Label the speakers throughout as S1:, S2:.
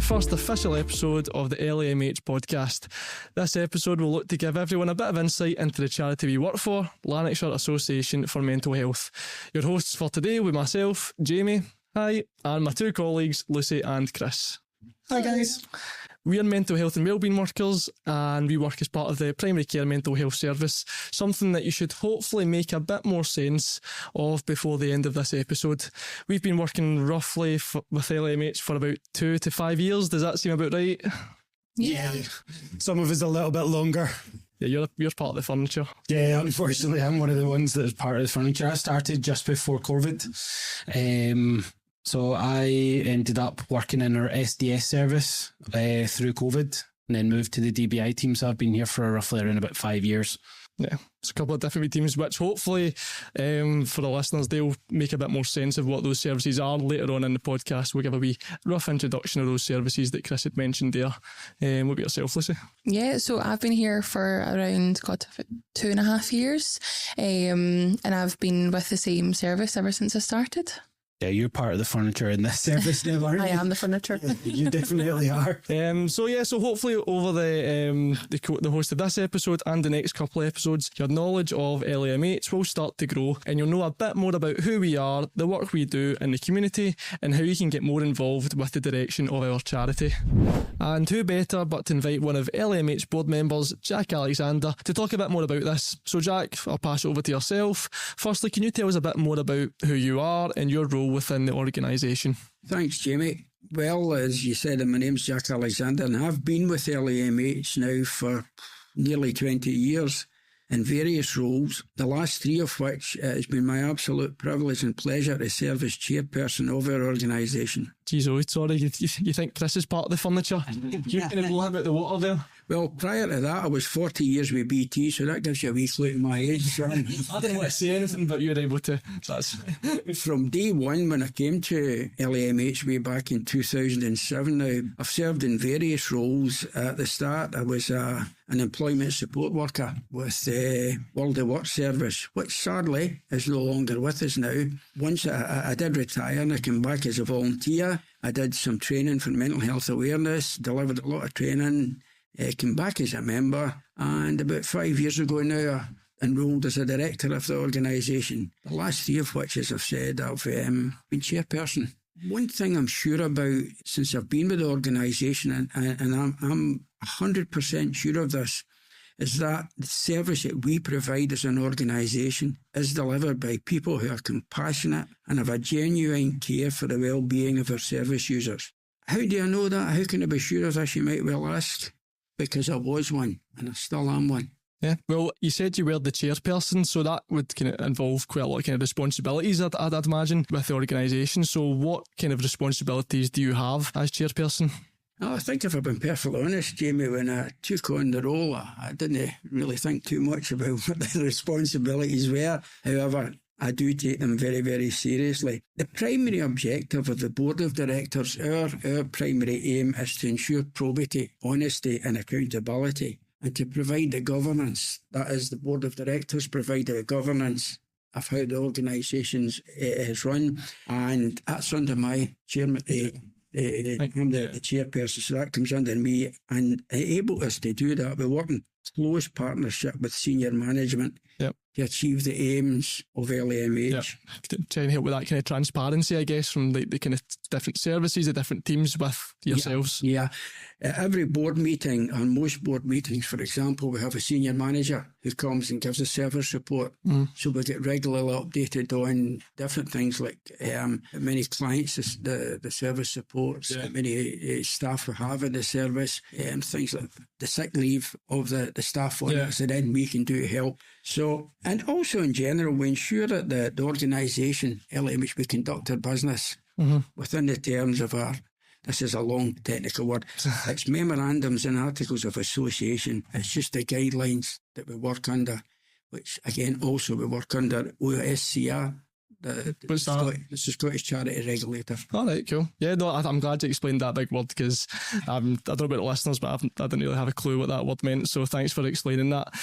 S1: first official episode of the LAMH podcast. This episode will look to give everyone a bit of insight into the charity we work for, Lanarkshire Association for Mental Health. Your hosts for today will be myself, Jamie, hi, and my two colleagues, Lucy and Chris.
S2: Hi guys.
S1: We are mental health and wellbeing workers, and we work as part of the primary care mental health service, something that you should hopefully make a bit more sense of before the end of this episode. We've been working roughly with LAMH for about 2 to 5 years. Does that seem about right?
S2: Yeah. Some of us a little bit longer.
S1: Yeah, you're part of the furniture.
S2: Yeah, unfortunately I'm one of the ones that's part of the furniture. I started just before COVID. So I ended up working in our SDS service through COVID and then moved to the DBI team. So I've been here for roughly around about 5 years.
S1: Yeah, it's a couple of different teams, which hopefully for the listeners, they'll make a bit more sense of what those services are later on in the podcast. We'll give a wee rough introduction of those services that Chris had mentioned there. What about yourself, Lucy?
S3: Yeah, so I've been here for around 2.5 years, and I've been with the same service ever since I started.
S2: Yeah, you're part of the furniture in this service now, aren't you?
S3: I am the furniture.
S2: You definitely are.
S1: So hopefully over the host of this episode and the next couple of episodes, your knowledge of LAMH will start to grow, and you'll know a bit more about who we are, the work we do in the community, and how you can get more involved with the direction of our charity. And who better but to invite one of LAMH board members, Jack Alexander, to talk a bit more about this. So Jack, I'll pass it over to yourself. Firstly, can you tell us a bit more about who you are and your role within the organisation?
S4: Thanks, Jamie. Well, as you said, my name's Jack Alexander, and I've been with LAMH now for nearly 20 years in various roles, the last 3 of which it has been my absolute privilege and pleasure to serve as chairperson of our organisation.
S1: Jeez, sorry, you think Chris is part of the furniture? You kind of blow him out the water there.
S4: Well, prior to that, I was 40 years with BT, so that gives you a wee clue to my age.
S1: I didn't want to say anything, but you were able to.
S4: From day one, when I came to LAMH way back in 2007 now, I've served in various roles. At the start, I was an employment support worker with the World of Work service, which sadly is no longer with us now. Once I did retire and I came back as a volunteer. I did some training for mental health awareness, delivered a lot of training, came back as a member, and about 5 years ago now I enrolled as a director of the organisation. The last 3 of which, as I've said, I've been chairperson. One thing I'm sure about since I've been with the organisation, and I'm 100% sure of this, is that the service that we provide as an organisation is delivered by people who are compassionate and have a genuine care for the well-being of our service users. How do I know that? How can I be sure of this, you might well ask? Because I was one, and I still am one.
S1: Yeah, well, you said you were the chairperson, so that would kind of involve quite a lot of kind of responsibilities, I'd imagine, with the organisation. So what kind of responsibilities do you have as chairperson?
S4: I think if I've been perfectly honest, Jamie, when I took on the role, I didn't really think too much about what the responsibilities were. However, I do take them very, very seriously. The primary objective of the board of directors, our primary aim is to ensure probity, honesty and accountability, and to provide the governance. That is, the board of directors provide the governance of how the organisation is run, and that's under my chairman. I'm the chairperson, so that comes under me, and able us to do that. We work in close partnership with senior management to achieve the aims of LAMH.
S1: Yep. Trying to help with that kind of transparency, I guess, from the kind of different services, the different teams with yourselves.
S4: Yeah. At every board meeting, on most board meetings, for example, we have a senior manager who comes and gives a service report. So we get regularly updated on different things like how many clients the service supports, how many staff we have in the service, things like the sick leave of the staff on it, so then we can do to help. So, and also in general, we ensure that the organisation, LAMH, we conduct our business within the terms of our, this is a long technical word, it's memorandums and articles of association. It's just the guidelines that we work under, which again also we work under OSCR,
S1: What's that?
S4: It's the Scottish Charity Regulator.
S1: All right, cool. Yeah, no, I'm glad you explained that big word because I don't know about the listeners, but I didn't really have a clue what that word meant. So thanks for explaining that.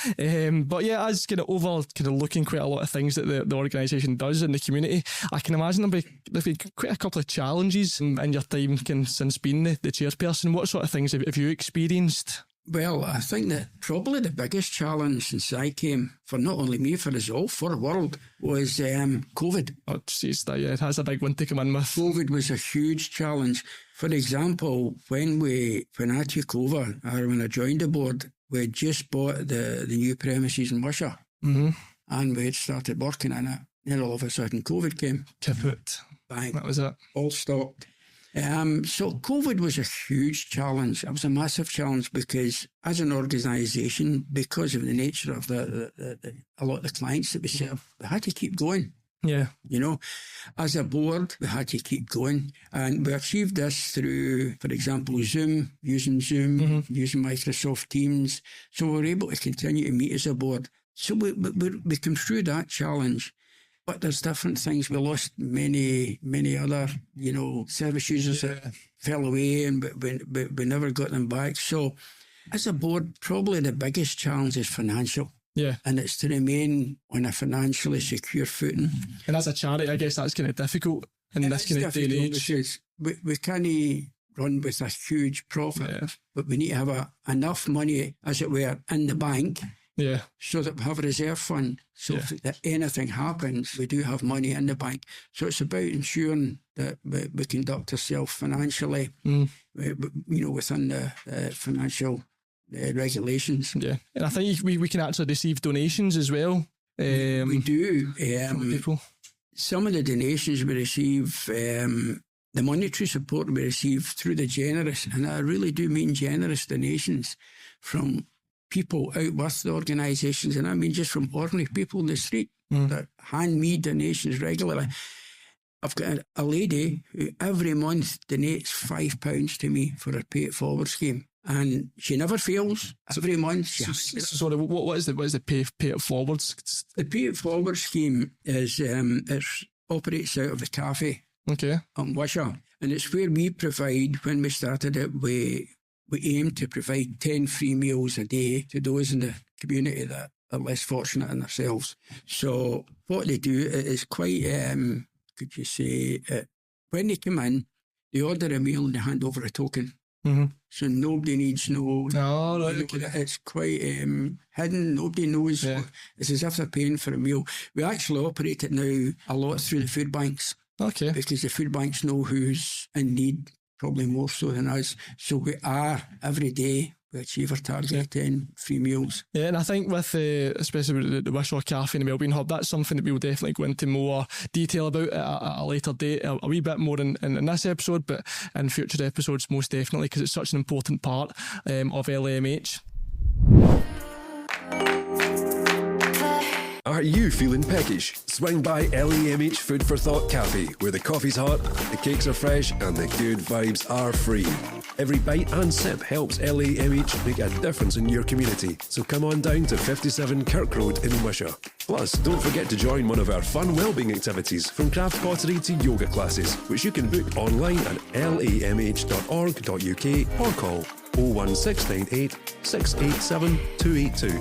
S1: But yeah, as kind of overall, kind of looking quite a lot of things that the organisation does in the community, I can imagine there'll be quite a couple of challenges in your time since being the chairperson. What sort of things have you experienced?
S4: Well, I think that probably the biggest challenge since I came, for not only me, for us all, for the world, was COVID.
S1: Oh, jeez, yeah, that's a big one to come in with.
S4: COVID was a huge challenge. For example, when I took over, or when I joined the board, we had just bought the new premises in Wishaw, and we had started working in it. Then all of a sudden, COVID came.
S1: Kaput.
S4: Bang.
S1: That was it.
S4: All stopped. So COVID was a huge challenge. It was a massive challenge because as an organisation, because of the nature of a lot of the clients that we serve, we had to keep going.
S1: Yeah.
S4: You know, as a board, we had to keep going. And we achieved this through, for example, using Zoom, using Microsoft Teams. So we were able to continue to meet as a board. So we came through that challenge. But there's different things. We lost many other, service users that fell away, and we never got them back. So as a board, probably the biggest challenge is financial.
S1: Yeah.
S4: And it's to remain on a financially secure footing.
S1: And as a charity, I guess that's kind of difficult in this kind of day and age.
S4: We can't run with a huge profit, but we need to have enough money, as it were, in the bank.
S1: Yeah.
S4: So that we have a reserve fund. So if anything happens, we do have money in the bank. So it's about ensuring that we conduct ourselves financially, within the financial regulations.
S1: Yeah. And I think we can actually receive donations as well.
S4: We do.
S1: From people.
S4: Some of the donations we receive, the monetary support we receive through the generous, and I really do mean generous donations from people out with the organisations, and I mean just from ordinary people in the street that hand me donations regularly. I've got a lady who every month donates £5 to me for her Pay It Forward scheme, and she never fails. Every month.
S1: Sorry, what is the Pay It Forward?
S4: The Pay It Forward scheme is it operates out of the cafe.
S1: Okay.
S4: On Wishaw, and it's where we provide. When we started it, we aim to provide 10 free meals a day to those in the community that are less fortunate than themselves. So what they do is quite, could you say, when they come in, they order a meal and they hand over a token. So nobody needs it's quite hidden. Nobody knows. It's as if they're paying for a meal. We actually operate it now a lot through the food banks.
S1: Okay.
S4: Because the food banks know who's in need, probably more so than us. So we are, every day, we achieve our target of 10 free meals. Yeah,
S1: and I think with, especially with the Wishaw Cafe and the Wellbeing Hub, that's something that we'll definitely go into more detail about at a later date, a wee bit more in this episode, but in future episodes most definitely, because it's such an important part of LAMH.
S5: Are you feeling peckish? Swing by LAMH Food for Thought Cafe, where the coffee's hot, the cakes are fresh, and the good vibes are free. Every bite and sip helps LAMH make a difference in your community. So come on down to 57 Kirk Road in Wishaw. Plus, don't forget to join one of our fun wellbeing activities, from craft pottery to yoga classes, which you can book online at lamh.org.uk or call 01698 687 282.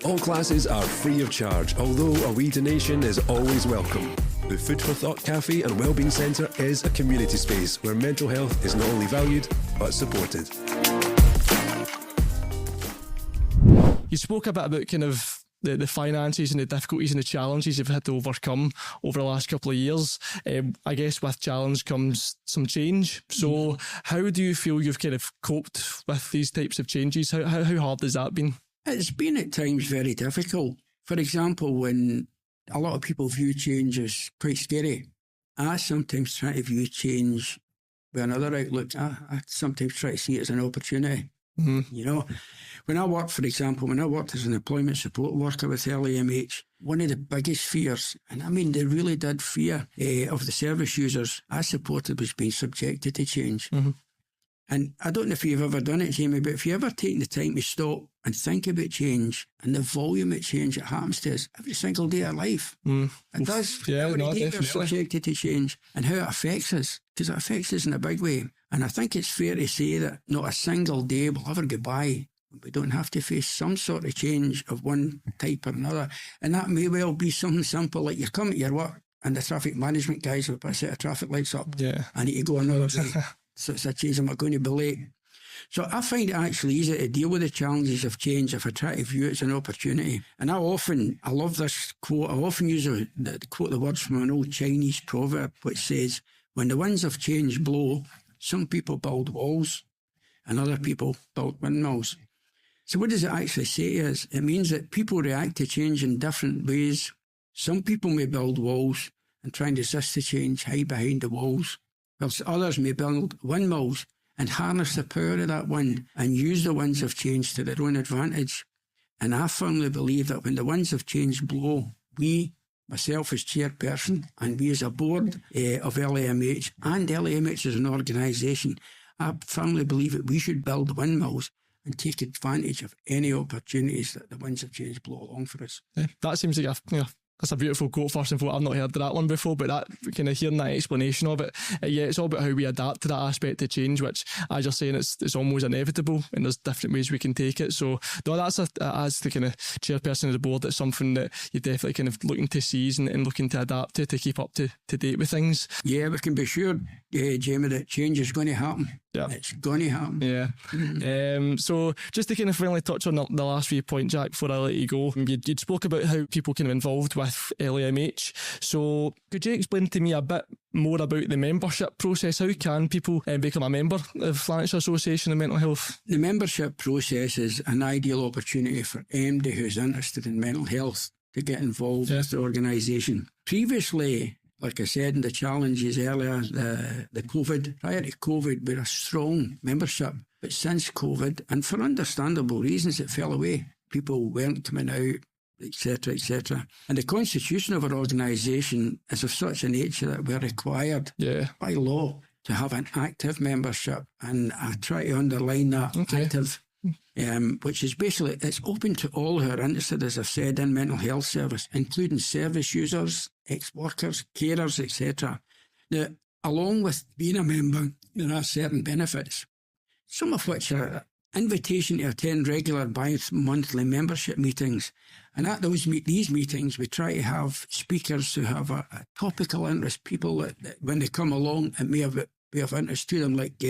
S5: All classes are free of charge, although a wee donation is always welcome. The Food for Thought Cafe and Wellbeing Centre is a community space where mental health is not only valued, but supported.
S1: You spoke a bit about kind of the finances and the difficulties and the challenges you've had to overcome over the last couple of years. I guess with challenge comes some change. So how do you feel you've kind of coped with these types of changes? How hard has that been?
S4: It's been at times very difficult. For example, when a lot of people view change as quite scary, I sometimes try to view change with another outlook. I sometimes try to see it as an opportunity. You know, when I worked as an employment support worker with LAMH, one of the biggest fears, and I mean they really did fear, of the service users I supported was being subjected to change. And I don't know if you've ever done it, Jamie, but if you ever taken the time to stop and think about change and the volume of change that happens to us every single day of life, it does.
S1: Yeah,
S4: every
S1: no,
S4: day we're
S1: definitely.
S4: subjected to change and how it affects us, because it affects us in a big way. And I think it's fair to say that not a single day will ever go by when we don't have to face some sort of change of one type or another. And that may well be something simple, like you're coming to your work and the traffic management guys will put a set of traffic lights up.
S1: Yeah.
S4: I need to go another way. So it's a change, I'm not going to be late. So I find it actually easy to deal with the challenges of change if I try to view it as an opportunity. And I love this quote, I often use the words from an old Chinese proverb which says, when the winds of change blow, some people build walls and other people build windmills. So what does it actually say to us? It means that people react to change in different ways. Some people may build walls and try and resist the change, hide behind the walls, whilst others may build windmills and harness the power of that wind and use the winds of change to their own advantage. And I firmly believe that when the winds of change blow, we, myself as chairperson, and we as a board of LAMH and LAMH as an organisation, I firmly believe that we should build windmills and take advantage of any opportunities that the winds of change blow along for us.
S1: Yeah, that seems like that's a beautiful quote first and foremost. I've not heard of that one before, but that kind of hearing that explanation of it, it's all about how we adapt to that aspect of change, which, as you're saying, it's almost inevitable, and there's different ways we can take it. So no, that's as the kind of chairperson of the board, it's something that you're definitely kind of looking to seize and looking to adapt to keep up to date with things.
S4: Yeah, we can be sure, Jamie, that change is going to happen.
S1: Yeah,
S4: it's going to happen.
S1: Yeah. So just to kind of finally touch on the last few points, Jack, before I let you go, you'd spoke about how people kind of involved with LAMH. So could you explain to me a bit more about the membership process? How can people become a member of Lanarkshire Association of Mental Health?
S4: The membership process is an ideal opportunity for anybody who's interested in mental health to get involved with the organisation. Previously, like I said in the challenges earlier, prior to COVID, we had a strong membership. But since COVID, and for understandable reasons, it fell away. People weren't coming out, etc., etc. And the constitution of our organisation is of such a nature that we're required by law to have an active membership. And I try to underline that active, which is basically, it's open to all who are interested, as I've said, in mental health service, including service users, ex-workers, carers, etc. Now, along with being a member, there are certain benefits, some of which are invitation to attend regular bi-monthly membership meetings. And at these meetings, we try to have speakers who have a topical interest, people that when they come along, it may be of interest to them, like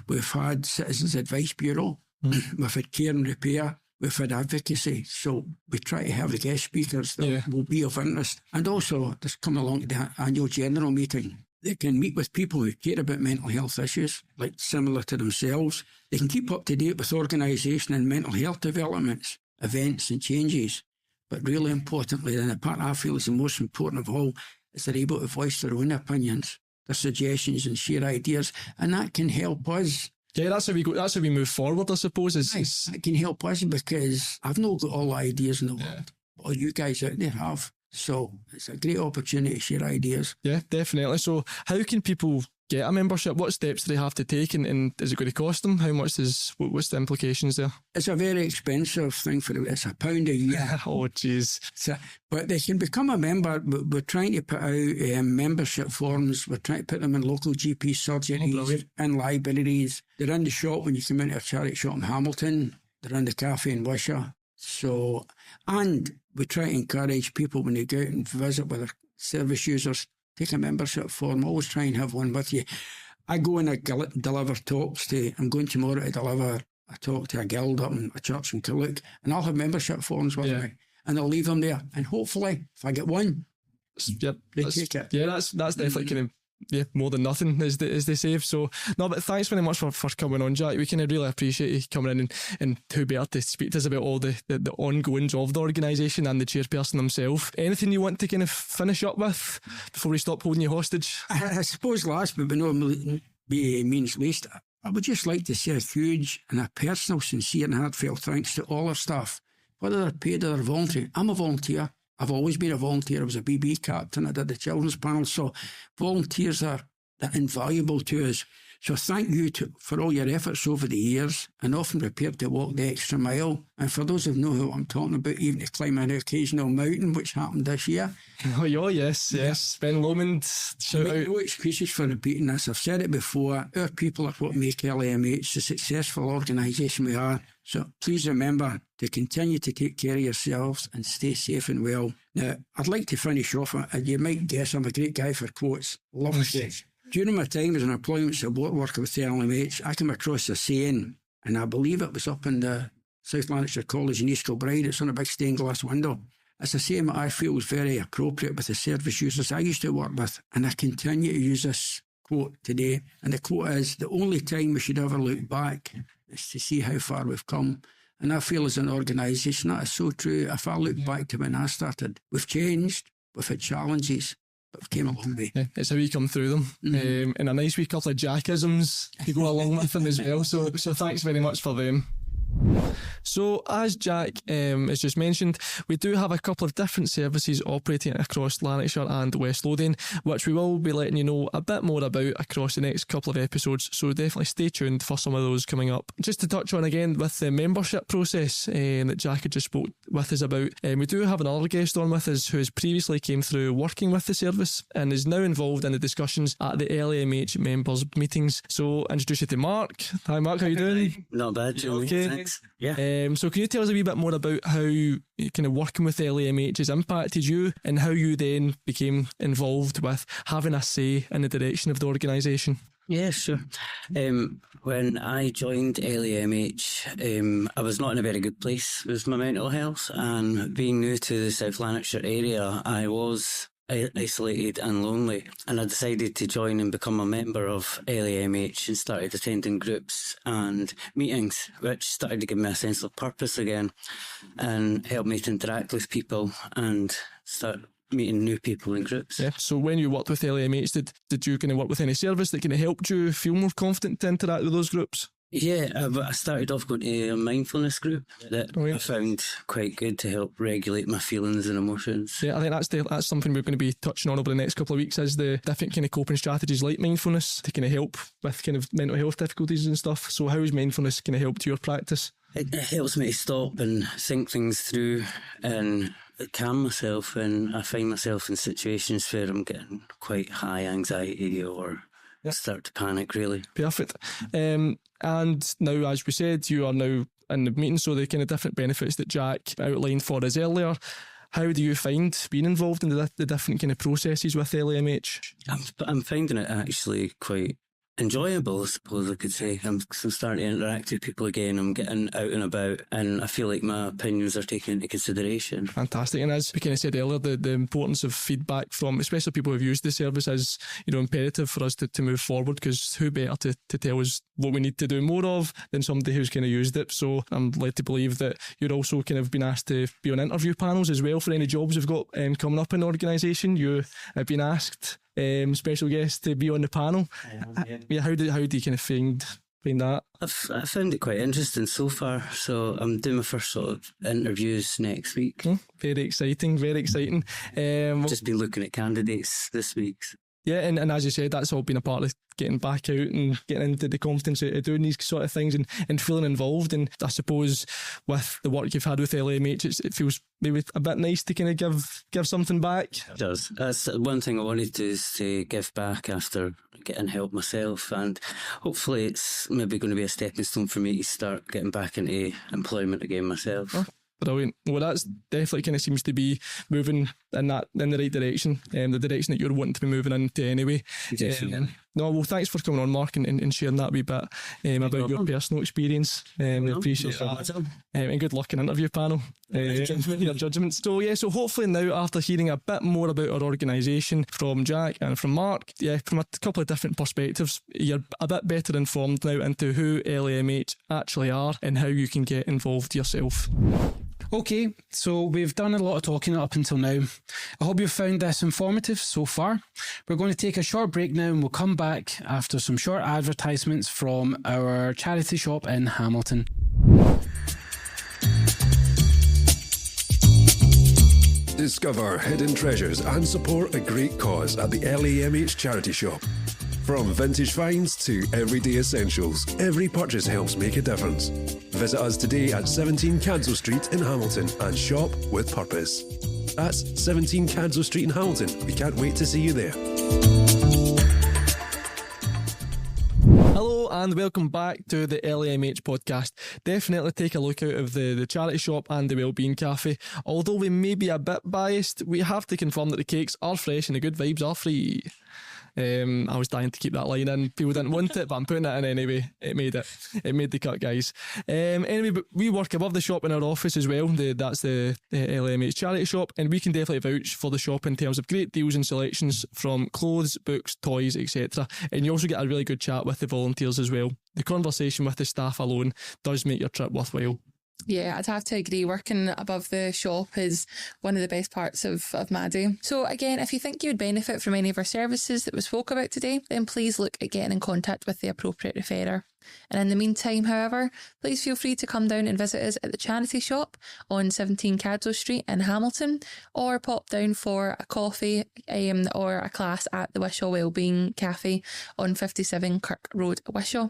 S4: we've had Citizens Advice Bureau, we've had Care and Repair, we've had advocacy. So we try to have the guest speakers that will be of interest. And also, just come along to the annual general meeting. They can meet with people who care about mental health issues, like similar to themselves. They can keep up to date with organisation and mental health developments, events and changes. But really importantly, and the part I feel is the most important of all, is they're able to voice their own opinions, their suggestions and share ideas. And that can help us.
S1: Yeah, that's how we go. That's how we move forward, I suppose.
S4: It can help us because I've not got all the ideas in the world. All you guys out there have. So it's a great opportunity to share ideas.
S1: Yeah, definitely. So how can people get a membership? What steps do they have to take, and is it going to cost them? How much what's the implications there?
S4: It's a very expensive thing it's £1 a year.
S1: Oh, jeez.
S4: But they can become a member. We're trying to put out membership forms. We're trying to put them in local GP surgeries, in libraries. They're in the shop when you come into a charity shop in Hamilton. They're in the cafe in Wishaw. So, and we try to encourage people when they go out and visit with their service users, take a membership form, always try and have one with you. I go and I deliver talks I'm going tomorrow to deliver a talk to a guild up in a church in Killook, and I'll have membership forms with me, and I'll leave them there. And hopefully, if I get one, they take it.
S1: Yeah, that's definitely kind of more than nothing, as they say. So, no, but thanks very much for coming on, Jack. We kind of really appreciate you coming in and who better to speak to us about all the ongoings of the organisation and the chairperson himself. Anything you want to kind of finish up with before we stop holding you hostage?
S4: I suppose last but no means least, I would just like to say a huge and a personal, sincere and heartfelt thanks to all our staff, whether they're paid or voluntary. I'm a volunteer. I've always been a volunteer. I was a BB captain. I did the children's panel. So volunteers are invaluable to us. So thank you for all your efforts over the years, and often prepared to walk the extra mile. And for those who know who I'm talking about, even to climb an occasional mountain, which happened this year.
S1: Oh, yes. Ben Lomond, shout out.
S4: No excuses for repeating this. I've said it before. Our people are what make LAMH the successful organisation we are. So please remember to continue to take care of yourselves and stay safe and well. Now, I'd like to finish off, and you might guess I'm a great guy for quotes. Love it. During my time as an employment support worker with the LAMH, I came across a saying, and I believe it was up in the South Lanarkshire College in East Kilbride. It's on a big stained glass window. It's a saying that I feel is very appropriate with the service users I used to work with, and I continue to use this quote today. And the quote is, the only time we should ever look back is to see how far we've come. And I feel as an organisation that is so true. If I look back to when I started, we've changed, we've had challenges, but we've came a long way.
S1: Yeah, it's how you come through them. And a nice wee couple of Jackisms to go along with them as well. So thanks very much for them. So as Jack has just mentioned, we do have a couple of different services operating across Lanarkshire and West Lothian, which we will be letting you know a bit more about across the next couple of episodes, so definitely stay tuned for some of those coming up. Just to touch on again with the membership process that Jack had just spoke with us about, we do have another guest on with us who has previously came through working with the service and is now involved in the discussions at the LAMH members meetings. So introduce you to Mark. Hi Mark, how you doing?
S6: Not bad, Joe.
S1: Okay.
S6: Thanks. Yeah.
S1: So can you tell us a wee bit more about how kind of working with LAMH has impacted you and how you then became involved with having a say in the direction of the organisation?
S6: Yeah, sure. When I joined LAMH, I was not in a very good place with my mental health, and being new to the South Lanarkshire area, I was isolated and lonely, and I decided to join and become a member of LAMH and started attending groups and meetings, which started to give me a sense of purpose again and helped me to interact with people and start meeting new people in groups.
S1: Yeah. So when you worked with LAMH, did you kind of work with any service that kind of helped you feel more confident to interact with those groups?
S6: Yeah, I started off going to a mindfulness group that I found quite good to help regulate my feelings and emotions.
S1: Yeah, I think that's something we're going to be touching on over the next couple of weeks, is the different kind of coping strategies like mindfulness to kind of help with kind of mental health difficulties and stuff. So how has mindfulness kind of helped your practice?
S6: It helps me to stop and think things through and calm myself, and I find myself in situations where I'm getting quite high anxiety or start to panic, really.
S1: Perfect. And now, as we said, you are now in the meeting, so the kind of different benefits that Jack outlined for us earlier. How do you find being involved in the different kind of processes with LAMH?
S6: I'm finding it actually quite enjoyable, I suppose I could say. I'm starting to interact with people again. I'm getting out and about, and I feel like my opinions are taken into consideration. Fantastic.
S1: And as we kind of said earlier, the importance of feedback from especially people who've used the service is, imperative for us to move forward, because who better to tell us what we need to do more of than somebody who's kind of used it. So I'm led to believe that you're also kind of been asked to be on interview panels as well for any jobs you've got coming up in the organisation. You have been asked, special guest, to be on the panel. How do you kind of find that?
S6: I found it quite interesting so far. So I'm doing my first sort of interviews next week.
S1: Very exciting, very exciting.
S6: Just been looking at candidates this week.
S1: Yeah, and as you said, that's all been a part of getting back out and getting into the confidence of doing these sort of things and feeling involved. And I suppose with the work you've had with LAMH, it feels maybe a bit nice to kind of give something back.
S6: It does. That's one thing I wanted to do, is to give back after getting help myself, and hopefully it's maybe going to be a stepping stone for me to start getting back into employment again myself.
S1: Oh. Brilliant. Well, that's definitely kind of seems to be moving in the right direction, the direction that you're wanting to be moving into anyway. No, well, thanks for coming on, Mark, and sharing that wee bit about your personal experience. We appreciate that. And good luck in the interview panel. Your judgments. So hopefully now, after hearing a bit more about our organisation from Jack and from Mark, from a couple of different perspectives, you're a bit better informed now into who LAMH actually are and how you can get involved yourself.
S2: Okay, so we've done a lot of talking up until now. I hope you've found this informative so far. We're going to take a short break now, and we'll come back after some short advertisements from our charity shop in Hamilton.
S5: Discover hidden treasures and support a great cause at the LAMH charity shop. From vintage finds to everyday essentials, every purchase helps make a difference. Visit us today at 17 Cadswell Street in Hamilton and shop with purpose. That's 17 Cadswell Street in Hamilton. We can't wait to see you there.
S1: Hello and welcome back to the LAMH podcast. Definitely take a look out of the charity shop and the Wellbeing Cafe. Although we may be a bit biased, we have to confirm that the cakes are fresh and the good vibes are free. I was dying to keep that line in. People didn't want it, but I'm putting it in anyway. It made the cut, guys. Anyway, but we work above the shop in our office as well. That's the LAMH charity shop, and we can definitely vouch for the shop in terms of great deals and selections from clothes, books, toys, etc. And you also get a really good chat with the volunteers as well. The conversation with the staff alone does make your trip worthwhile.
S3: Yeah, I'd have to agree. Working above the shop is one of the best parts of my day. So again, if you think you would benefit from any of our services that we spoke about today, then please look at getting in contact with the appropriate referrer. And in the meantime, however, please feel free to come down and visit us at the charity shop on 17 Cadswell Street in Hamilton, or pop down for a coffee or a class at the Wishaw Wellbeing Cafe on 57 Kirk Road, Wishaw.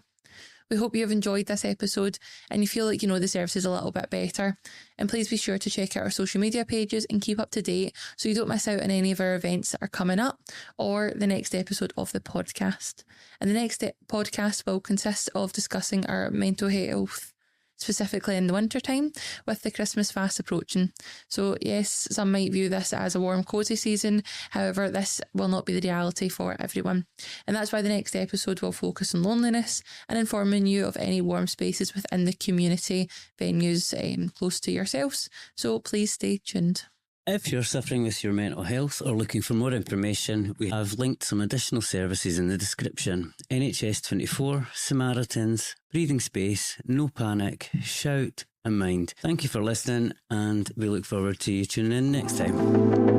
S3: We hope you have enjoyed this episode and you feel like you know the services a little bit better. And please be sure to check out our social media pages and keep up to date so you don't miss out on any of our events that are coming up or the next episode of the podcast. And the next podcast will consist of discussing our mental health, specifically in the winter time with the Christmas fast approaching. So yes, some might view this as a warm, cosy season. However, this will not be the reality for everyone. And that's why the next episode will focus on loneliness and informing you of any warm spaces within the community venues close to yourselves. So please stay tuned.
S6: If you're suffering with your mental health or looking for more information, we have linked some additional services in the description. NHS 24, Samaritans, Breathing Space, No Panic, Shout and Mind. Thank you for listening and we look forward to you tuning in next time.